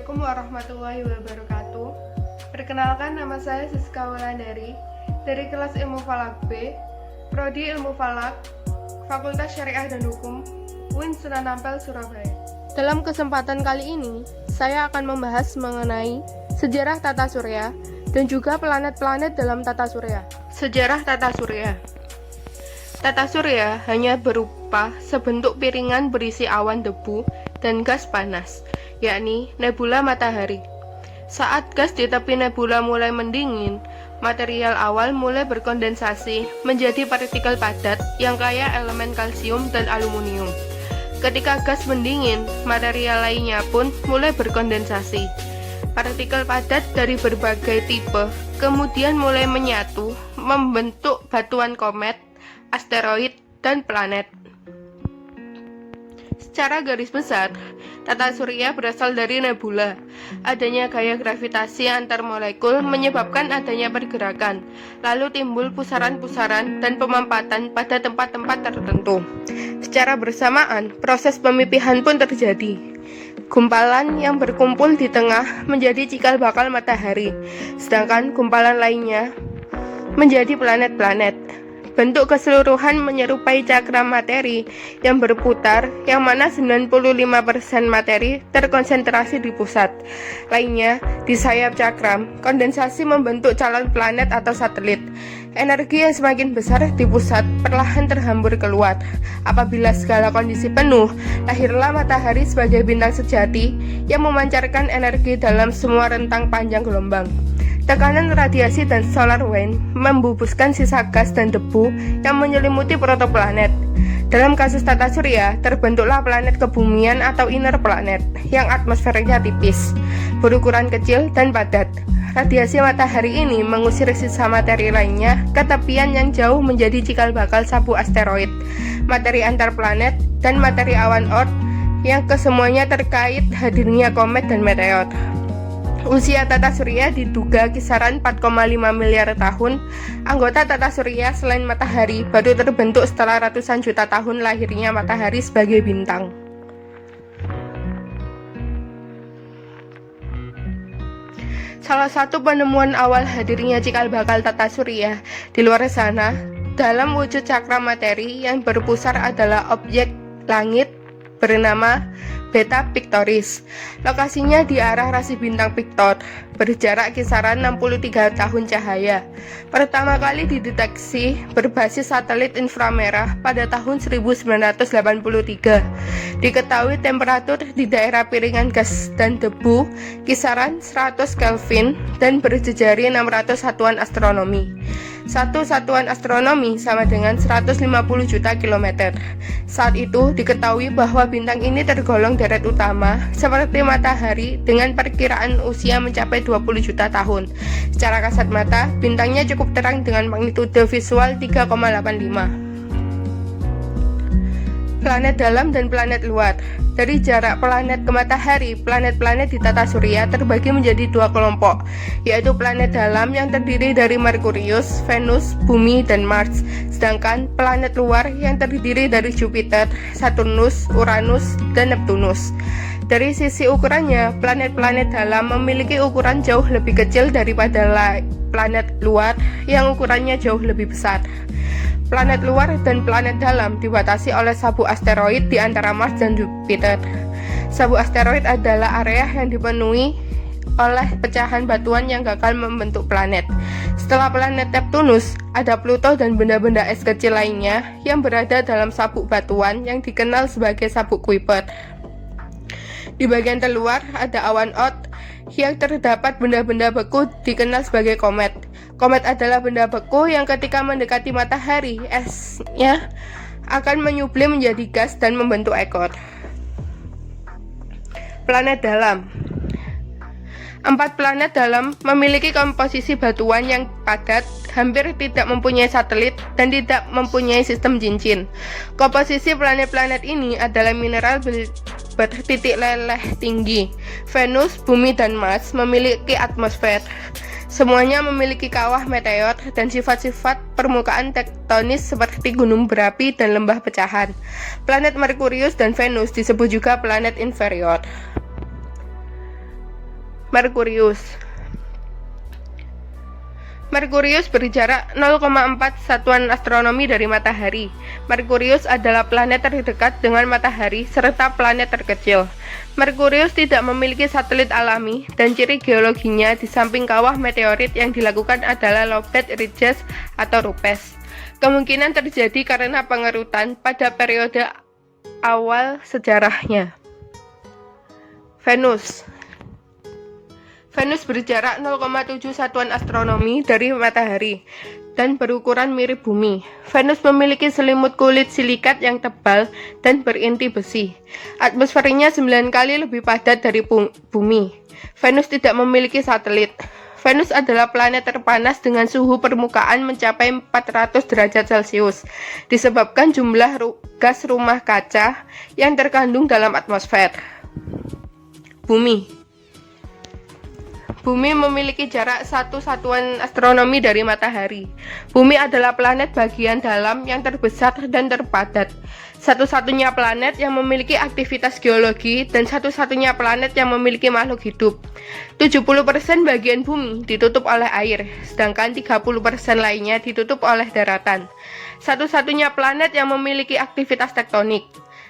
Assalamualaikum warahmatullahi wabarakatuh. Perkenalkan, nama saya Siska Wulandari dari kelas Ilmu Falak B, Prodi Ilmu Falak, Fakultas Syariah dan Hukum, UIN Sunan Ampel, Surabaya. Dalam kesempatan kali ini, saya akan membahas mengenai sejarah tata surya dan juga planet-planet dalam tata surya. Sejarah tata surya. Tata surya hanya berupa sebentuk piringan berisi awan debu dan gas panas, yakni nebula matahari. Saat gas di tepi nebula mulai mendingin, material awal mulai berkondensasi menjadi partikel padat yang kaya elemen kalsium dan aluminium. Ketika gas mendingin, material lainnya pun mulai berkondensasi. Partikel padat dari berbagai tipe kemudian mulai menyatu, membentuk batuan komet, asteroid, dan planet. Secara garis besar, tata surya berasal dari nebula. Adanya gaya gravitasi antar molekul menyebabkan adanya pergerakan, lalu timbul pusaran-pusaran dan pemampatan pada tempat-tempat tertentu. Secara bersamaan, proses pemipihan pun terjadi. Gumpalan yang berkumpul di tengah menjadi cikal bakal matahari, sedangkan gumpalan lainnya menjadi planet-planet. Bentuk keseluruhan menyerupai cakram materi yang berputar, yang mana 95% materi terkonsentrasi di pusat. Lainnya, di sayap cakram, kondensasi membentuk calon planet atau satelit. Energi yang semakin besar di pusat perlahan terhambur keluar. Apabila segala kondisi penuh, lahirlah matahari sebagai bintang sejati yang memancarkan energi dalam semua rentang panjang gelombang. Tekanan radiasi dan solar wind membubuskan sisa gas dan debu yang menyelimuti protoplanet. Dalam kasus tata surya, terbentuklah planet kebumian atau inner planet yang atmosfernya tipis, berukuran kecil dan padat. Radiasi matahari ini mengusir sisa materi lainnya ke tepian yang jauh menjadi cikal bakal sabu asteroid, materi antar planet, dan materi awan Oort yang kesemuanya terkait hadirnya komet dan meteor. Usia tata surya diduga kisaran 4,5 miliar tahun. Anggota tata surya selain matahari baru terbentuk setelah ratusan juta tahun lahirnya matahari sebagai bintang. Salah satu penemuan awal hadirnya cikal bakal tata surya di luar sana dalam wujud cakram materi yang berpusar adalah objek langit bernama Beta Pictoris. Lokasinya di arah rasi bintang Pictor, berjarak kisaran 63 tahun cahaya. Pertama kali dideteksi berbasis satelit inframerah pada tahun 1983. Diketahui temperatur di daerah piringan gas dan debu kisaran 100 Kelvin dan berjejari 600 satuan astronomi. Satu satuan astronomi sama dengan 150 juta kilometer. Saat itu diketahui bahwa bintang ini tergolong deret utama seperti matahari dengan perkiraan usia mencapai 20 juta tahun. Secara kasat mata, bintangnya cukup terang dengan magnitudo visual 3,85. Planet dalam dan planet luar. Dari jarak planet ke matahari, planet-planet di tata surya terbagi menjadi dua kelompok, yaitu planet dalam yang terdiri dari Merkurius, Venus, Bumi, dan Mars, sedangkan planet luar yang terdiri dari Jupiter, Saturnus, Uranus, dan Neptunus. Dari sisi ukurannya, planet-planet dalam memiliki ukuran jauh lebih kecil daripada planet luar yang ukurannya jauh lebih besar. Planet luar dan planet dalam dibatasi oleh sabu asteroid di antara Mars dan Jupiter. Sabu asteroid adalah area yang dipenuhi oleh pecahan batuan yang gagal membentuk planet. Setelah planet Neptunus, ada Pluto dan benda-benda es kecil lainnya yang berada dalam sabuk batuan yang dikenal sebagai sabuk Kuiper. Di bagian terluar ada awan Oort yang terdapat benda-benda beku dikenal sebagai komet. Komet adalah benda beku yang ketika mendekati matahari, esnya akan menyublim menjadi gas dan membentuk ekor. Planet dalam. 4 planet dalam memiliki komposisi batuan yang padat, hampir tidak mempunyai satelit, dan tidak mempunyai sistem cincin. Komposisi planet-planet ini adalah mineral bertitik leleh tinggi. Venus, Bumi, dan Mars memiliki atmosfer. Semuanya memiliki kawah meteor dan sifat-sifat permukaan tektonis seperti gunung berapi dan lembah pecahan. Planet Merkurius dan Venus disebut juga planet inferior. Merkurius. Merkurius berjarak 0,4 satuan astronomi dari matahari. Merkurius adalah planet terdekat dengan matahari serta planet terkecil. Merkurius tidak memiliki satelit alami dan ciri geologinya di samping kawah meteorit yang dilakukan adalah lobate ridges atau rupes. Kemungkinan terjadi karena pengerutan pada periode awal sejarahnya. Venus. Venus berjarak 0,7 satuan astronomi dari matahari dan berukuran mirip bumi. Venus memiliki selimut kulit silikat yang tebal dan berinti besi. Atmosfernya 9 kali lebih padat dari bumi. Venus tidak memiliki satelit. Venus adalah planet terpanas dengan suhu permukaan mencapai 400 derajat Celcius, disebabkan jumlah gas rumah kaca yang terkandung dalam atmosfer. Bumi. Bumi memiliki jarak 1 satuan astronomi dari matahari. Bumi adalah planet bagian dalam yang terbesar dan terpadat. Satu-satunya planet yang memiliki aktivitas geologi dan satu-satunya planet yang memiliki makhluk hidup. 70% bagian bumi ditutup oleh air, sedangkan 30% lainnya ditutup oleh daratan. Satu-satunya planet yang memiliki aktivitas tektonik.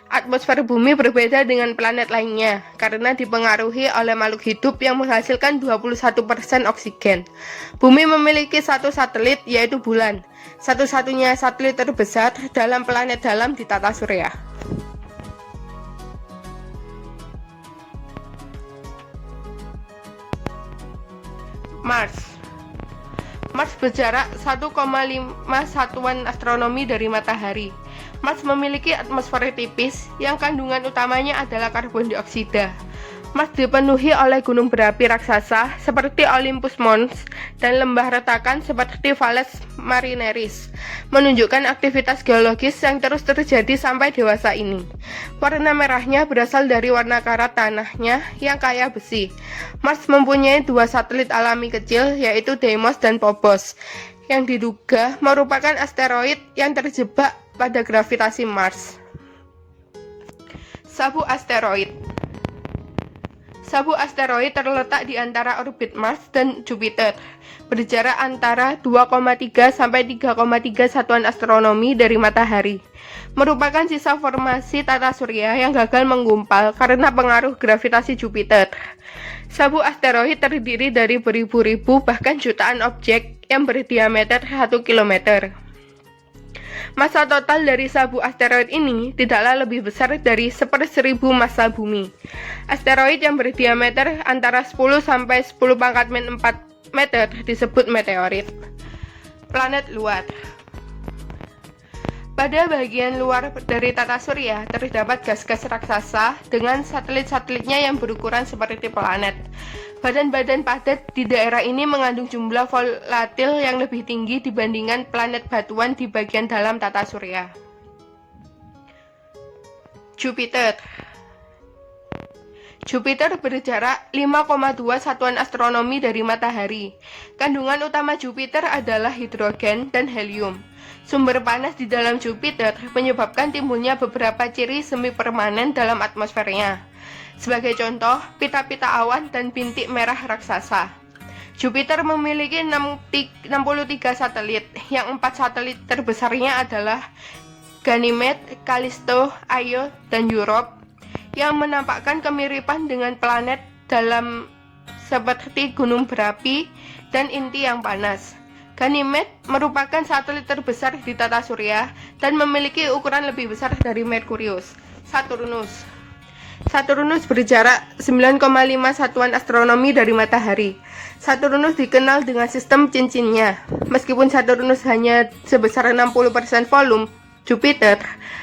Atmosfer bumi berbeda dengan planet lainnya karena dipengaruhi oleh makhluk hidup yang menghasilkan 21% oksigen. Bumi memiliki satu satelit yaitu bulan, satu-satunya satelit terbesar dalam planet dalam di tata surya. Mars. Mars berjarak 1,5 satuan astronomi dari matahari. Mars memiliki atmosfer tipis yang kandungan utamanya adalah karbon dioksida. Mars dipenuhi oleh gunung berapi raksasa seperti Olympus Mons dan lembah retakan seperti Valles Marineris, menunjukkan aktivitas geologis yang terus terjadi sampai dewasa ini. Warna merahnya berasal dari warna karat tanahnya yang kaya besi. Mars mempunyai 2 satelit alami kecil yaitu Deimos dan Phobos, yang diduga merupakan asteroid yang terjebak pada gravitasi Mars. Sabu asteroid. Sabu asteroid terletak di antara orbit Mars dan Jupiter, berjarak antara 2,3 sampai 3,3 satuan astronomi dari matahari. Merupakan sisa formasi tata surya yang gagal menggumpal karena pengaruh gravitasi Jupiter. Sabu asteroid terdiri dari beribu-ribu bahkan jutaan objek yang berdiameter 1 km. Massa total dari sabu asteroid ini tidaklah lebih besar dari 1/1000 massa bumi. Asteroid yang berdiameter antara 10 sampai 10 pangkat min 4 meter disebut meteorit. Planet luar. Pada bagian luar dari tata surya terdapat gas-gas raksasa dengan satelit-satelitnya yang berukuran seperti planet. Badan-badan padat di daerah ini mengandung jumlah volatil yang lebih tinggi dibandingkan planet batuan di bagian dalam tata surya. Jupiter. Jupiter berjarak 5,2 satuan astronomi dari matahari. Kandungan utama Jupiter adalah hidrogen dan helium. Sumber panas di dalam Jupiter menyebabkan timbulnya beberapa ciri semi permanen dalam atmosfernya. Sebagai contoh, pita-pita awan dan bintik merah raksasa. Jupiter memiliki 63 satelit, yang 4 satelit terbesarnya adalah Ganymede, Callisto, Io, dan Europa, yang menampakkan kemiripan dengan planet dalam seperti gunung berapi dan inti yang panas. Ganymede merupakan satelit terbesar di tata surya dan memiliki ukuran lebih besar dari Merkurius. Saturnus. Saturnus berjarak 9,5 satuan astronomi dari matahari. Saturnus dikenal dengan sistem cincinnya. Meskipun Saturnus hanya sebesar 60% volume Jupiter,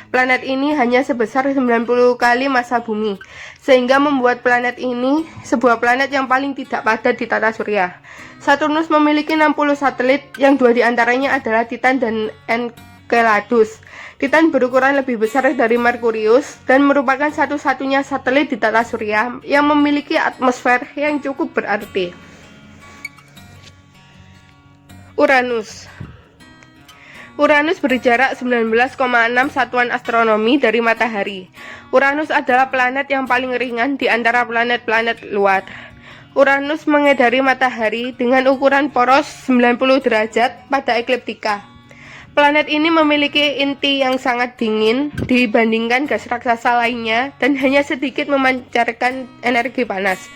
planet ini hanya sebesar 90 kali massa bumi, sehingga membuat planet ini sebuah planet yang paling tidak padat di tata surya. Saturnus memiliki 60 satelit, yang 2 diantaranya adalah Titan dan Enceladus. Titan berukuran lebih besar dari Merkurius dan merupakan satu-satunya satelit di tata surya yang memiliki atmosfer yang cukup berarti. Uranus. Uranus berjarak 19,6 satuan astronomi dari matahari. Uranus adalah planet yang paling ringan di antara planet-planet luar. Uranus mengedari matahari dengan ukuran poros 90 derajat pada ekliptika. Planet ini memiliki inti yang sangat dingin dibandingkan gas raksasa lainnya dan hanya sedikit memancarkan energi panas.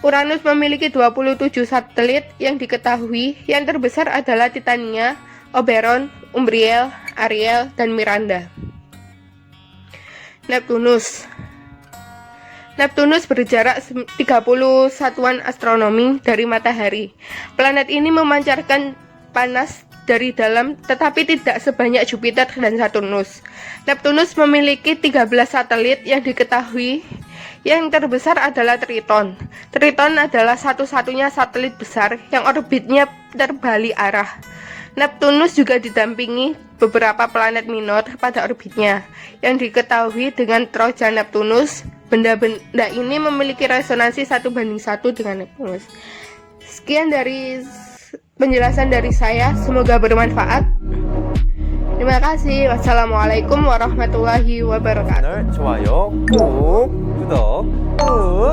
Uranus memiliki 27 satelit yang diketahui. Yang terbesar adalah Titania, Oberon, Umbriel, Ariel, dan Miranda. Neptunus berjarak 30 satuan astronomi dari matahari. Planet ini memancarkan panas dari dalam tetapi tidak sebanyak Jupiter dan Saturnus. Neptunus memiliki 13 satelit yang diketahui. Yang terbesar adalah Triton. Triton adalah satu-satunya satelit besar yang orbitnya terbalik arah. Neptunus juga didampingi beberapa planet minor pada orbitnya. Yang diketahui dengan Trojan Neptunus, benda-benda ini memiliki resonansi 1:1 dengan Neptunus. Sekian dari penjelasan dari saya, semoga bermanfaat. Terima kasih. Wassalamualaikum warahmatullahi wabarakatuh. 좋아요 꾹 구독 꾹